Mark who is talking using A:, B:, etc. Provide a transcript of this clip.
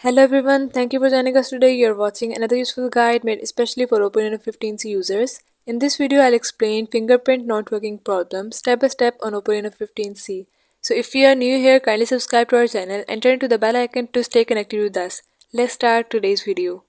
A: Hello everyone, thank you for joining us today. You're watching another useful guide made especially for Oppo Reno 15C users. In this video, I'll explain fingerprint not working problem step by step on Oppo Reno 15C. So if you are new here, kindly subscribe to our channel and turn to the bell icon to stay connected with us. Let's start today's video.